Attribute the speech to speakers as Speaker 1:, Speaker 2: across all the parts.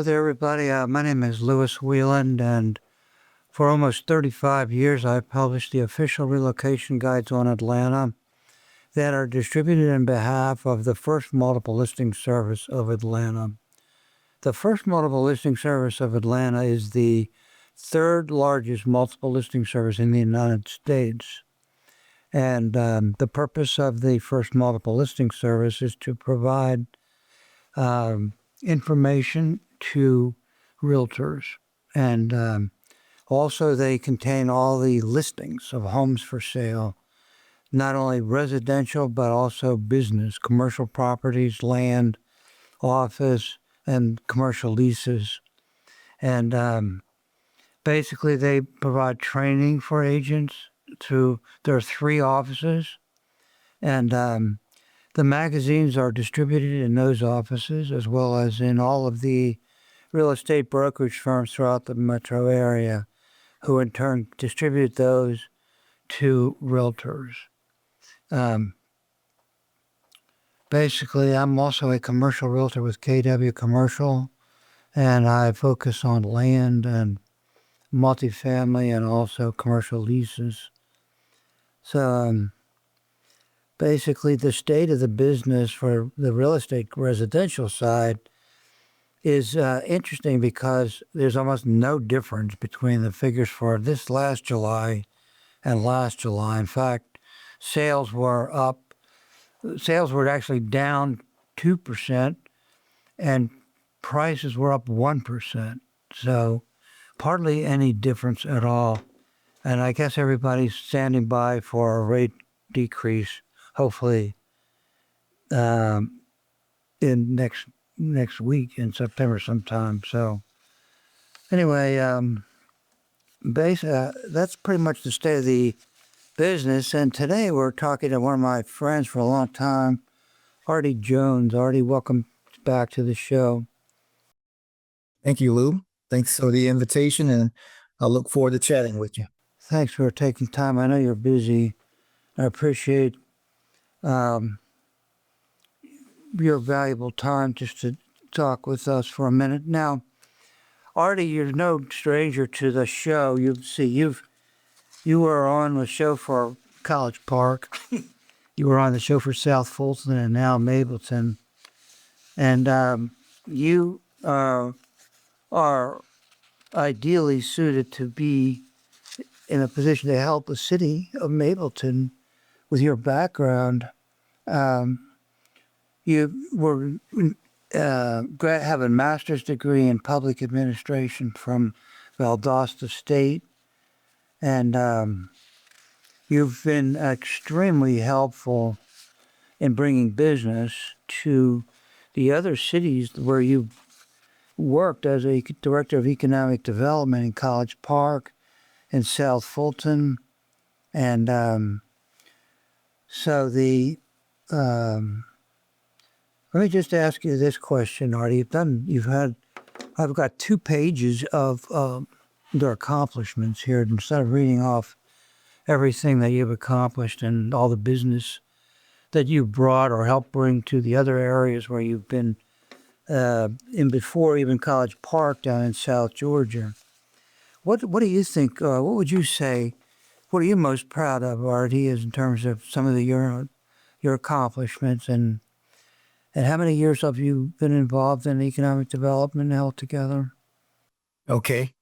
Speaker 1: there, everybody. My name is Lewis Wieland, and for almost 35 years, I've published the official relocation guides on Atlanta that are distributed on behalf of the First Multiple Listing Service of Atlanta. The First Multiple Listing Service of Atlanta is the third largest multiple listing service in the United States. And the purpose of the First Multiple Listing Service is to provide information to realtors. And also they contain all the listings of homes for sale, not only residential, but also business, commercial properties, land, office, and commercial leases. And basically they provide training for agents through their 3 offices. And the magazines are distributed in those offices as well as in all of the real estate brokerage firms throughout the metro area, who in turn distribute those to realtors. Basically, I'm also a commercial realtor with KW Commercial, and I focus on land and multifamily and also commercial leases. So basically, the state of the business for the real estate residential side is interesting because there's almost no difference between the figures for this last July and last July. In fact, sales were actually down 2%, and prices were up 1%. So hardly any difference at all. And I guess everybody's standing by for a rate decrease, hopefully in next week in September sometime. So anyway, that's pretty much the state of the business. And today we're talking to one of my friends for a long time, Artie Jones. Artie, welcome back to the show.
Speaker 2: Thank you, Lou. Thanks for the invitation, and I look forward to chatting with you.
Speaker 1: Thanks for taking time. I know you're busy. I appreciate your valuable time just to talk with us for a minute. Now, Artie, you're no stranger to the show. You were on the show for College Park. You were on the show for South Fulton and now Mableton. And you are ideally suited to be in a position to help the city of Mableton with your background. You were have a master's degree in public administration from Valdosta State, and you've been extremely helpful in bringing business to the other cities where you worked as a director of economic development in College Park and South Fulton. And so let me just ask you this question, Artie. I've got 2 pages of their accomplishments here. Instead of reading off everything that you've accomplished and all the business that you've brought or helped bring to the other areas where you've been in before even College Park down in South Georgia. What do you think? What would you say? What are you most proud of, Artie, in terms of some of your accomplishments, and how many years have you been involved in economic development altogether?
Speaker 2: Okay.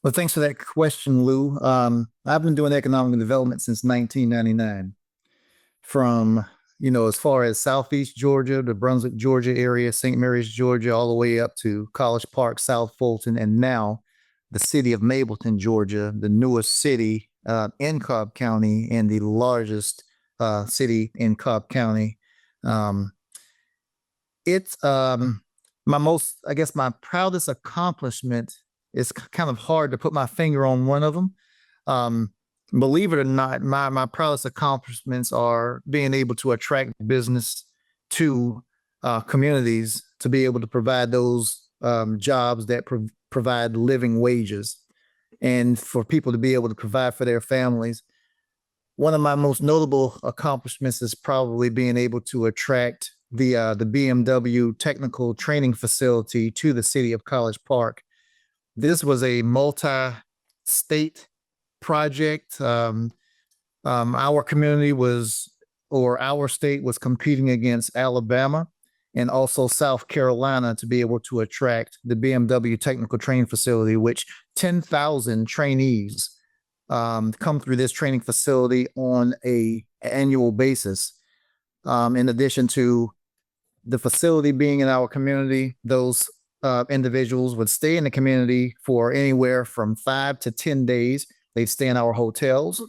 Speaker 2: Well, thanks for that question, Lou. I've been doing economic development since 1999. From, as far as Southeast Georgia, the Brunswick, Georgia area, St. Mary's, Georgia, all the way up to College Park, South Fulton, and now the city of Mableton, Georgia, the newest city in Cobb County and the largest city in Cobb County. It's my proudest accomplishment. Is kind of hard to put my finger on one of them. Believe it or not, my proudest accomplishments are being able to attract business to communities to be able to provide those jobs that provide living wages, and for people to be able to provide for their families. One of my most notable accomplishments is probably being able to attract the BMW technical training facility to the city of College Park. This was a multi-state project. Our community was, or our state was competing against Alabama and also South Carolina to be able to attract the BMW technical training facility, which 10,000 trainees come through this training facility on a annual basis. In addition to the facility being in our community, those individuals would stay in the community for anywhere from 5 to 10 days. They'd stay in our hotels,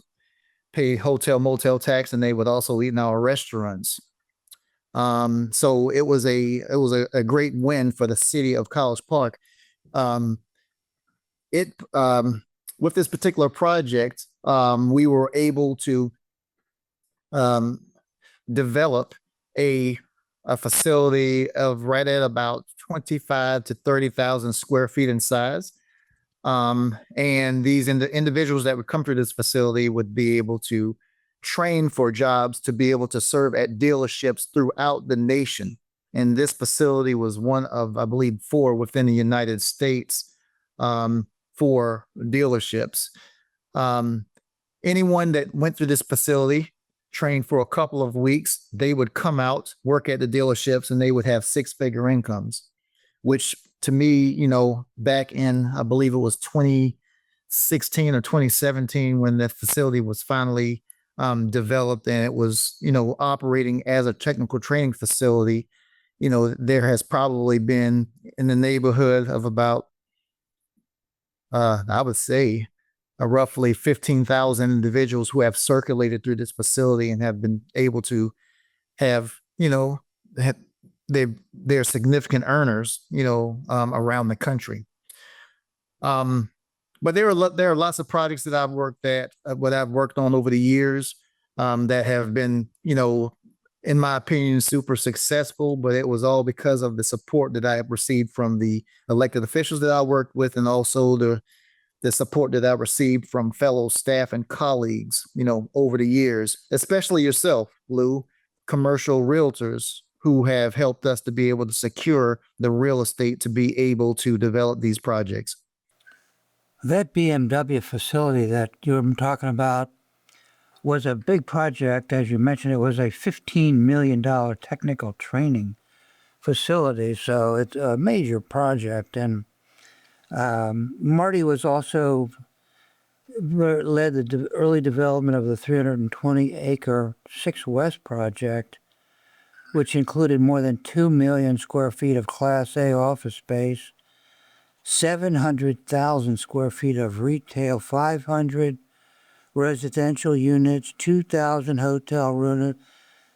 Speaker 2: pay hotel motel tax, and they would also eat in our restaurants. So it was a great win for the city of College Park. It With this particular project, we were able to develop a facility of right at about 25 to 30,000 square feet in size. And these individuals that would come through this facility would be able to train for jobs to be able to serve at dealerships throughout the nation. And this facility was one of, I believe, 4 within the United States for dealerships. Anyone that went through this facility, trained for a couple of weeks, they would come out, work at the dealerships, and they would have 6-figure incomes, which to me, back in, I believe it was 2016 or 2017 when the facility was finally developed and it was, operating as a technical training facility, there has probably been in the neighborhood of about, I would say, roughly 15,000 individuals who have circulated through this facility and have been able to have, they're significant earners, around the country. But there are lots of projects that I've worked on over the years that have been, in my opinion, super successful. But it was all because of the support that I have received from the elected officials that I worked with, and also the support that I received from fellow staff and colleagues, over the years, especially yourself, Lou, commercial realtors who have helped us to be able to secure the real estate to be able to develop these projects.
Speaker 1: That BMW facility that you're talking about was a big project. As you mentioned, it was a $15 million technical training facility. So it's a major project. And Marty was also led the early development of the 320-acre 6 West project, which included more than 2 million square feet of Class A office space, 700,000 square feet of retail, 500 residential units, 2,000 hotel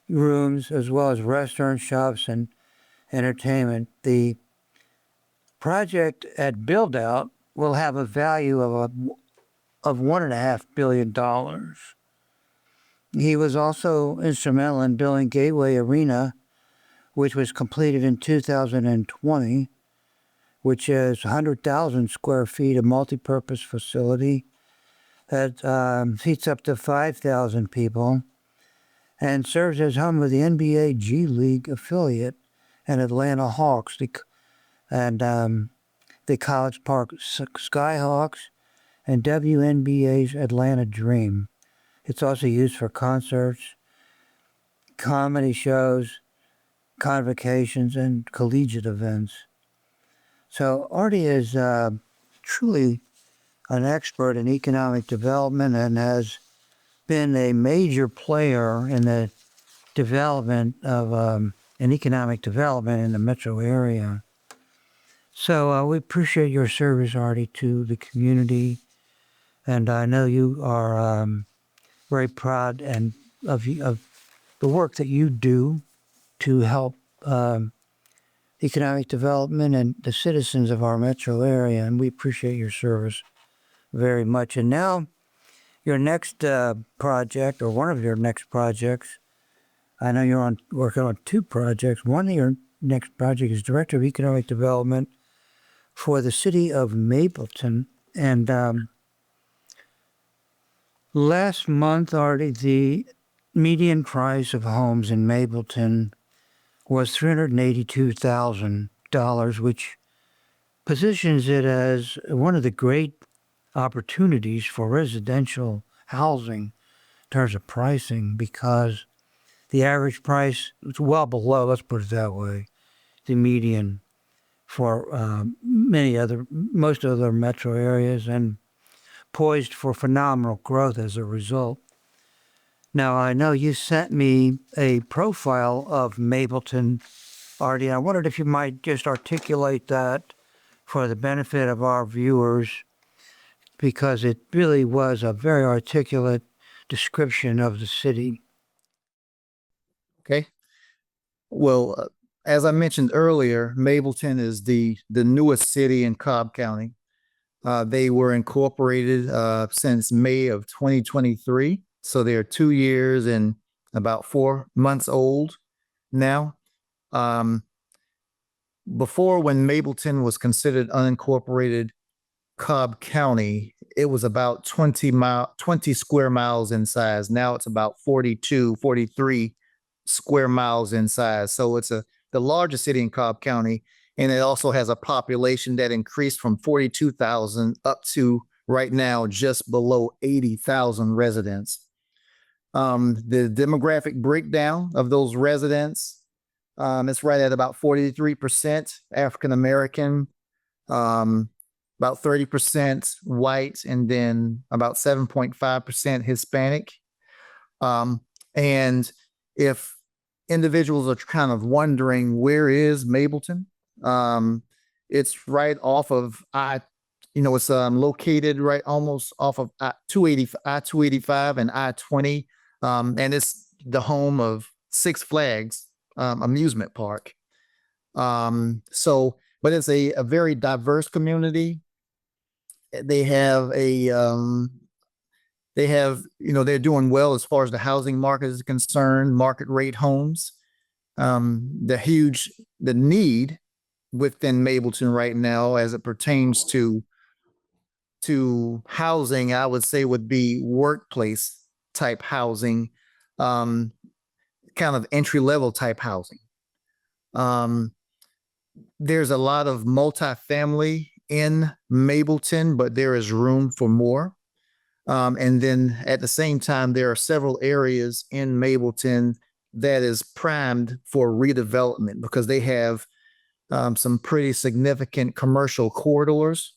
Speaker 1: rooms, as well as restaurants, shops, and entertainment. The project at build-out will have a value of $1.5 billion. He was also instrumental in building Gateway Arena, which was completed in 2020, which is 100,000 square feet of multi-purpose facility that seats up to 5,000 people and serves as home of the NBA G League affiliate and Atlanta Hawks and the College Park Skyhawks and WNBA's Atlanta Dream. It's also used for concerts, comedy shows, convocations, and collegiate events. So Artie is truly an expert in economic development and has been a major player in the development of in economic development in the metro area. So we appreciate your service, Artie, to the community, and I know you are very proud of the work that you do to help economic development and the citizens of our metro area, and we appreciate your service very much. And now, your next project, or one of your next projects, I know you're working on 2 projects. One of your next project is Director of Economic Development for the city of Mableton. And last month, Artie, the median price of homes in Mableton was $382,000, which positions it as one of the great opportunities for residential housing in terms of pricing, because the average price is well below, let's put it that way, the median for most other metro areas, and poised for phenomenal growth as a result. Now, I know you sent me a profile of Mableton, Artie. I wondered if you might just articulate that for the benefit of our viewers, because it really was a very articulate description of the city.
Speaker 2: Okay. Well, as I mentioned earlier, Mableton is the newest city in Cobb County. They were incorporated since May of 2023. So they're 2 years and about 4 months old now. Before, when Mableton was considered unincorporated Cobb County, it was about 20 square miles in size. Now it's about 42, 43 square miles in size. So it's the largest city in Cobb County. And it also has a population that increased from 42,000 up to right now just below 80,000 residents. The demographic breakdown of those residents, it's right at about 43% African American, about 30% white, and then about 7.5% Hispanic. And if individuals are kind of wondering where is Mableton, it's right off of it's located right almost off of I-285 and I-20, and it's the home of Six Flags amusement park. But it's a very diverse community. They have they're doing well as far as the housing market is concerned, market rate homes. The need within Mableton right now as it pertains to housing, I would say, would be workplace type housing, kind of entry level type housing. There's a lot of multifamily in Mableton, but there is room for more. And then at the same time, there are several areas in Mableton that is primed for redevelopment because they have some pretty significant commercial corridors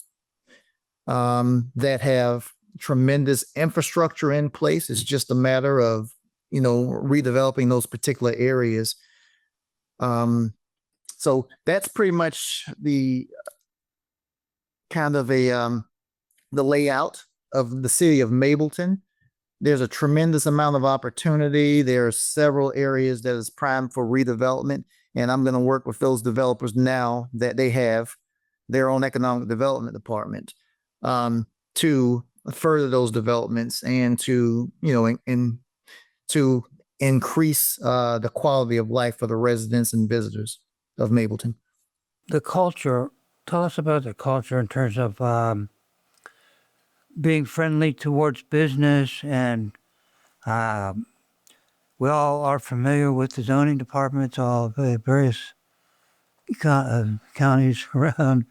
Speaker 2: that have tremendous infrastructure in place. It's just a matter of, redeveloping those particular areas. So that's pretty much the kind of the layout of the city of Mableton. There's a tremendous amount of opportunity. There are several areas that is primed for redevelopment, and I'm going to work with those developers now that they have their own economic development department to further those developments and to, to increase the quality of life for the residents and visitors of Mableton.
Speaker 1: The culture, tell us about the culture in terms of being friendly towards business, and we all are familiar with the zoning departments, all the various counties around,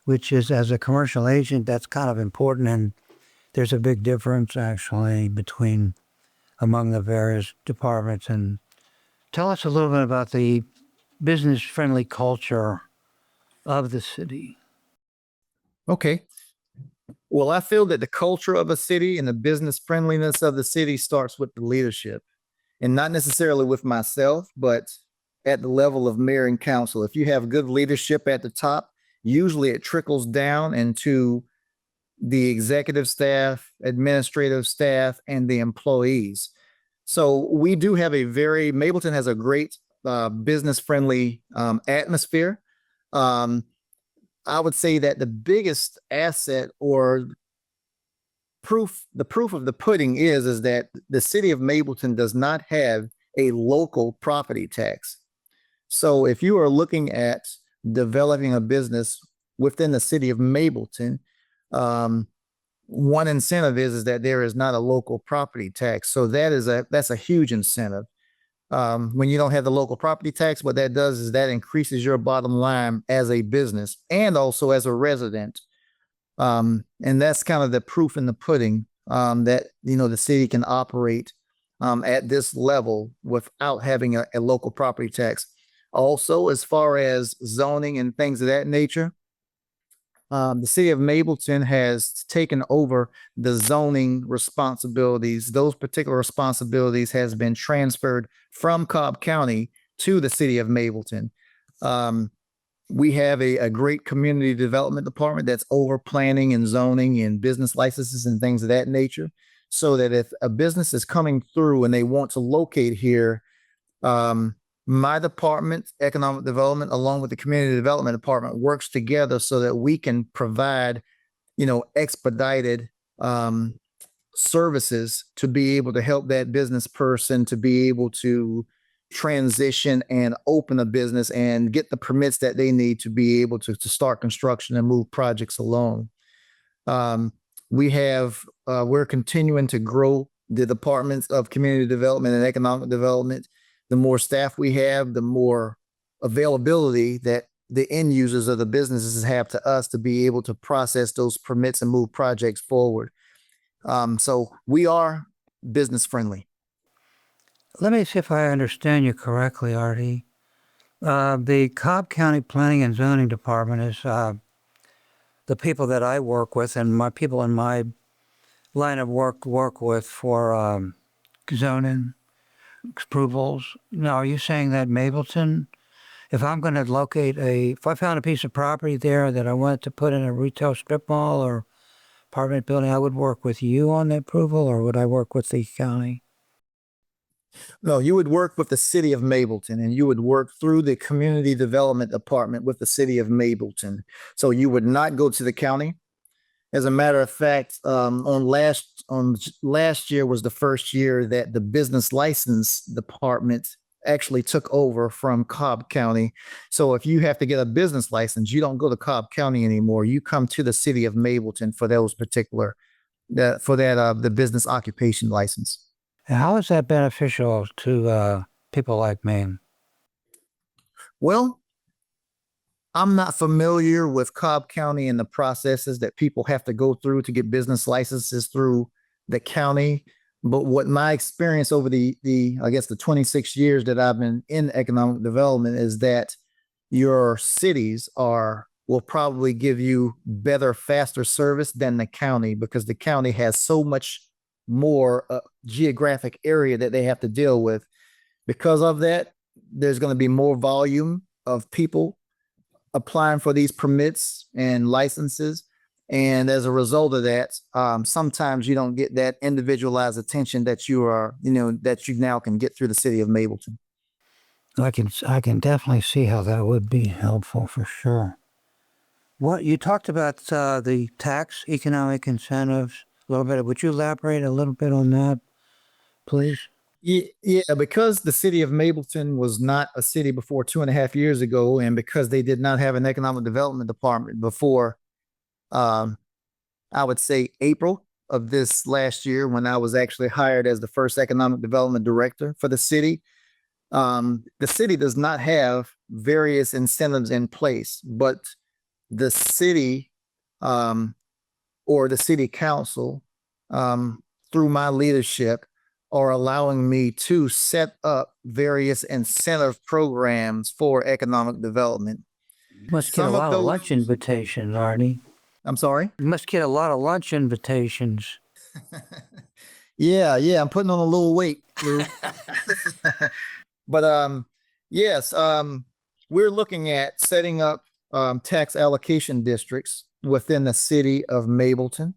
Speaker 1: which is, as a commercial agent, that's kind of important, and there's a big difference actually among the various departments. And tell us a little bit about the business-friendly culture of the city.
Speaker 2: Okay. Well, I feel that the culture of a city and the business friendliness of the city starts with the leadership, and not necessarily with myself, but at the level of mayor and council. If you have good leadership at the top, usually it trickles down into the executive staff, administrative staff, and the employees. So we do have Mableton has a great business friendly atmosphere. I would say that the biggest asset or the proof of the pudding is that the city of Mableton does not have a local property tax. So if you are looking at developing a business within the city of Mableton, one incentive is that there is not a local property tax. So that's a huge incentive. When you don't have the local property tax, what that does is that increases your bottom line as a business and also as a resident. And that's kind of the proof in the pudding, that, the city can operate at this level without having a local property tax. Also, as far as zoning and things of that nature, the city of Mableton has taken over the zoning responsibilities. Those particular responsibilities has been transferred from Cobb County to the city of Mableton. We have a great community development department that's over planning and zoning and business licenses and things of that nature. So that if a business is coming through and they want to locate here, my department, economic development, along with the community development department, works together so that we can provide, expedited services to be able to help that business person to be able to transition and open a business and get the permits that they need to be able to start construction and move projects along. We're continuing to grow the departments of community development and economic development. The more staff we have, the more availability that the end users of the businesses have to us to be able to process those permits and move projects forward. So we are business friendly.
Speaker 1: Let me see if I understand you correctly, Artie. The Cobb County Planning and Zoning Department is the people that I work with, and my people in my line of work with for zoning approvals. Now, are you saying that Mableton, if I'm going to if I found a piece of property there that I wanted to put in a retail strip mall or apartment building, I would work with you on the approval, or would I work with the county?
Speaker 2: No, you would work with the city of Mableton, and you would work through the community development department with the city of Mableton. So you would not go to the county. As a matter of fact, on last year was the first year that the business license department actually took over from Cobb County. So if you have to get a business license, you don't go to Cobb County anymore. You come to the city of Mableton for those particular the business occupation license.
Speaker 1: And how is that beneficial to people like me?
Speaker 2: Well, I'm not familiar with Cobb County and the processes that people have to go through to get business licenses through the county. But what my experience over the 26 years that I've been in economic development is that your cities will probably give you better, faster service than the county, because the county has so much more geographic area that they have to deal with. Because of that, there's going to be more volume of people applying for these permits and licenses. And as a result of that, sometimes you don't get that individualized attention that that you now can get through the city of Mableton.
Speaker 1: I can definitely see how that would be helpful for sure. What you talked about the tax economic incentives a little bit. Would you elaborate a little bit on that, please?
Speaker 2: Yeah, because the city of Mableton was not a city before 2.5 years ago, and because they did not have an economic development department before, I would say April of this last year, when I was actually hired as the first economic development director for the city. The city does not have various incentives in place, but the city or the city council, through my leadership, are allowing me to set up various incentive programs for economic development.
Speaker 1: You must get a lot of lunch invitations, Artie.
Speaker 2: I'm sorry?
Speaker 1: You must get a lot of lunch invitations.
Speaker 2: Yeah, I'm putting on a little weight, Lou. But yes, we're looking at setting up tax allocation districts within the city of Mableton.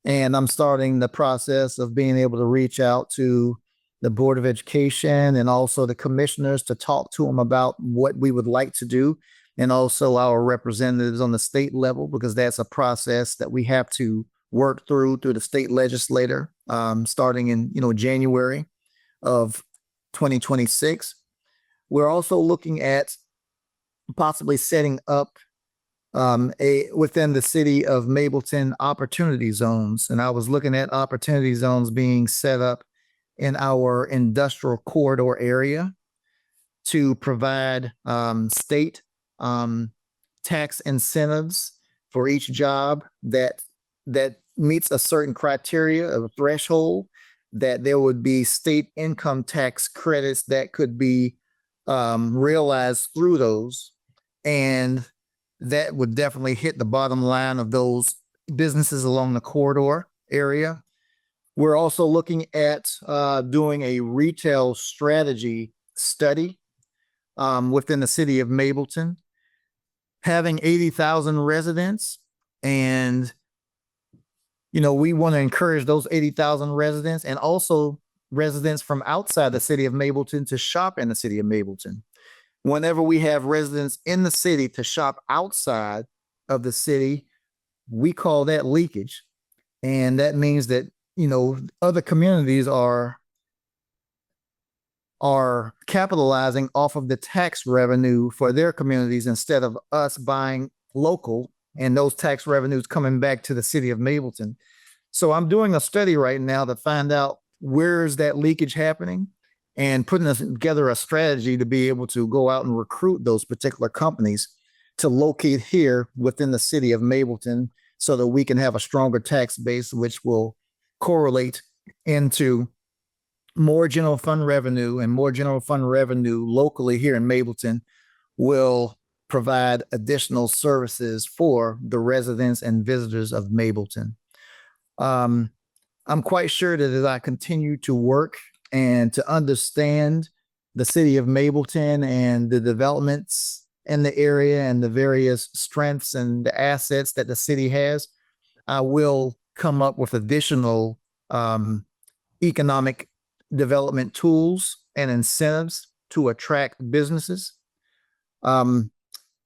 Speaker 2: And I'm starting the process of being able to reach out to the Board of Education and also the commissioners to talk to them about what we would like to do, and also our representatives on the state level, because that's a process that we have to work through the state legislator, starting in January of 2026. We're also looking at possibly setting up within the city of Mableton opportunity zones. And I was looking at opportunity zones being set up in our industrial corridor area to provide state tax incentives for each job that meets a certain criteria of a threshold, that there would be state income tax credits that could be realized through those. And that would definitely hit the bottom line of those businesses along the corridor area. We're also looking at doing a retail strategy study within the city of Mableton, having 80,000 residents. And, we want to encourage those 80,000 residents and also residents from outside the city of Mableton to shop in the city of Mableton. Whenever we have residents in the city to shop outside of the city, we call that leakage. And that means that, other communities are capitalizing off of the tax revenue for their communities instead of us buying local and those tax revenues coming back to the city of Mableton. So I'm doing a study right now to find out where is that leakage happening and putting together a strategy to be able to go out and recruit those particular companies to locate here within the city of Mableton so that we can have a stronger tax base, which will correlate into more general fund revenue, and more general fund revenue locally here in Mableton will provide additional services for the residents and visitors of Mableton. I'm quite sure that as I continue to work and to understand the city of Mableton and the developments in the area and the various strengths and the assets that the city has, I will come up with additional economic development tools and incentives to attract businesses.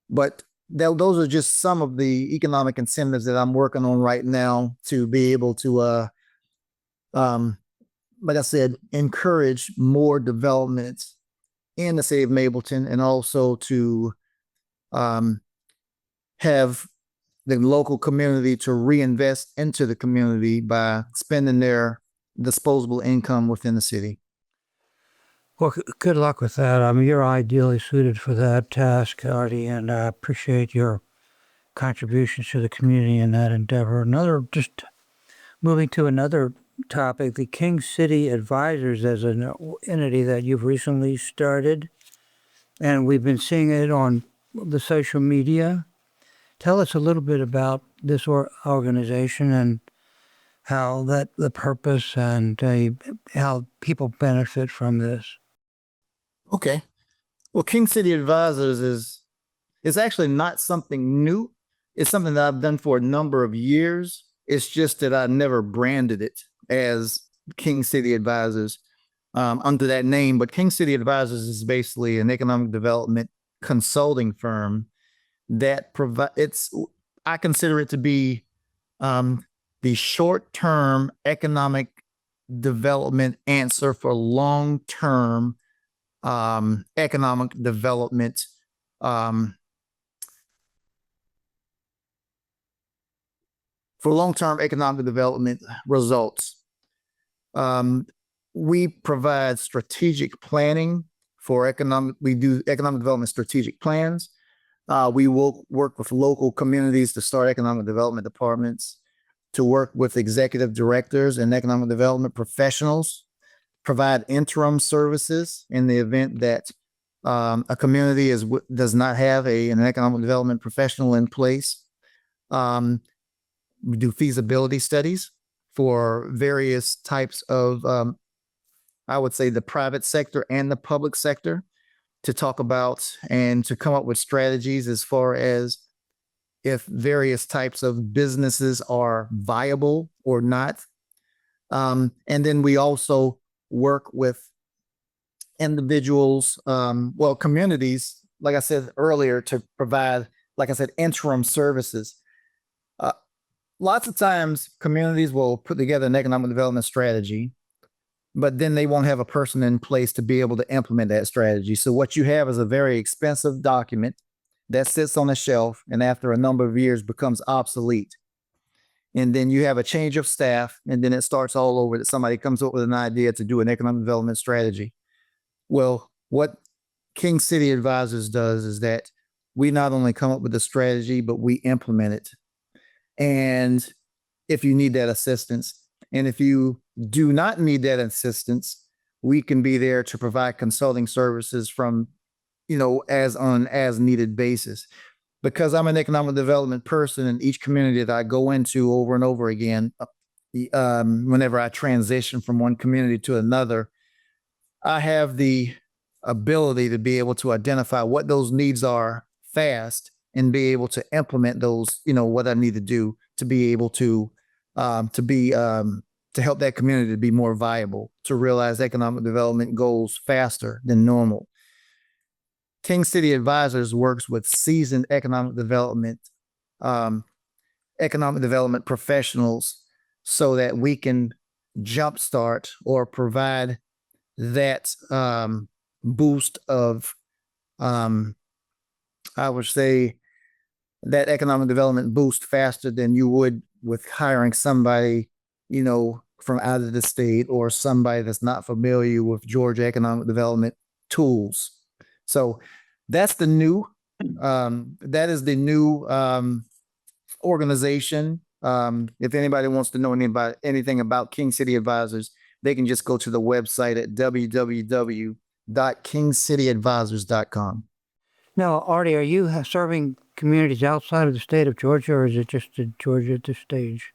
Speaker 2: But those are just some of the economic incentives that I'm working on right now to be able to, like I said, encourage more developments in the city of Mableton, and also to have the local community to reinvest into the community by spending their disposable income within the city.
Speaker 1: Well, good luck with that. I mean, you're ideally suited for that task, Artie, and I appreciate your contributions to the community in that endeavor. Just moving to another topic, the King City Advisors as an entity that you've recently started, and we've been seeing it on the social media. Tell us a little bit about this organization and how the purpose and how people benefit from this.
Speaker 2: Okay. Well, King City Advisors is actually not something new. It's something that I've done for a number of years. It's just that I never branded it as King City Advisors under that name. But King City Advisors is basically an economic development consulting firm that I consider it to be the short-term economic development answer for long-term economic development results. We provide strategic planning for we do economic development strategic plans. We will work with local communities to start economic development departments, to work with executive directors and economic development professionals, provide interim services in the event that a community does not have an economic development professional in place. We do feasibility studies for various types of, I would say, the private sector and the public sector, to talk about and to come up with strategies as far as if various types of businesses are viable or not. And then we also work with individuals, communities, like I said earlier, to provide, like I said, interim services. Lots of times communities will put together an economic development strategy, but then they won't have a person in place to be able to implement that strategy. So what you have is a very expensive document that sits on a shelf and after a number of years becomes obsolete. and then you have a change of staff, and then it starts all over that somebody comes up with an idea to do an economic development strategy. Well, what King City Advisors does is that we not only come up with the strategy, but we implement it. And if you need that assistance, and if you do not need that assistance, we can be there to provide consulting services from, as needed basis. Because I'm an economic development person in each community that I go into over and over again, whenever I transition from one community to another, I have the ability to be able to identify what those needs are fast and be able to implement those, what I need to do to be able to help that community to be more viable, to realize economic development goals faster than normal. King City Advisors works with seasoned economic development professionals so that we can jumpstart or provide that boost of, I would say, that economic development boost faster than you would with hiring somebody, from out of the state or somebody that's not familiar with Georgia economic development tools. So that is the new organization. If anybody wants to know anything about King City Advisors, they can just go to the website at www.kingcityadvisors.com.
Speaker 1: Now, Artie, are you serving communities outside of the state of Georgia, or is it just Georgia at this stage?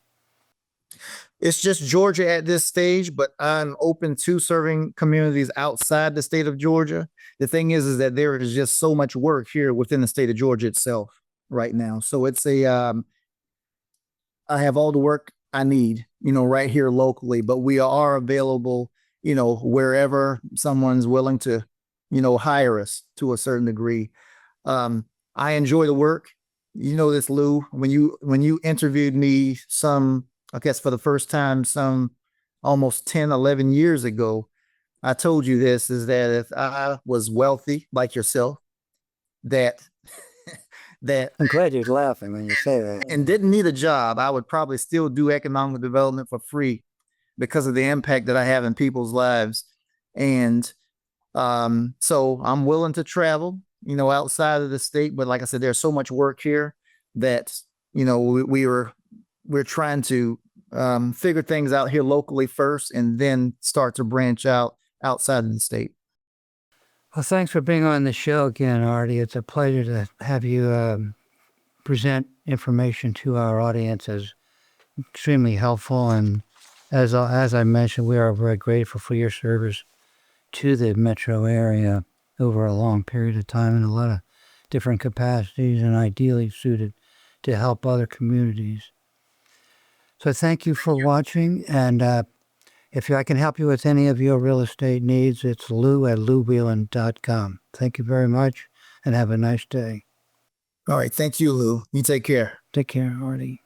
Speaker 2: It's just Georgia at this stage, but I'm open to serving communities outside the state of Georgia. The thing is that there is just so much work here within the state of Georgia itself right now. So it's I have all the work I need, right here locally, but we are available, wherever someone's willing to, hire us to a certain degree. I enjoy the work. You know this, Lou, when you interviewed me I guess for the first time, some almost 10, 11 years ago, I told you this, is that if I was wealthy like yourself, that
Speaker 1: I'm glad you're laughing when you say that.
Speaker 2: And didn't need a job, I would probably still do economic development for free because of the impact that I have in people's lives. And so I'm willing to travel, outside of the state. But like I said, there's so much work here that, we're trying to figure things out here locally first and then start to branch out outside of the state.
Speaker 1: Well, thanks for being on the show again, Artie. It's a pleasure to have you present information to our audience. As extremely helpful. And as I mentioned, we are very grateful for your service to the metro area over a long period of time in a lot of different capacities, and ideally suited to help other communities. So thank you for watching, and if I can help you with any of your real estate needs, it's lou@louwieland.com. Thank you very much, and have a nice day.
Speaker 2: All right. Thank you, Lou. You take care.
Speaker 1: Take care, Artie.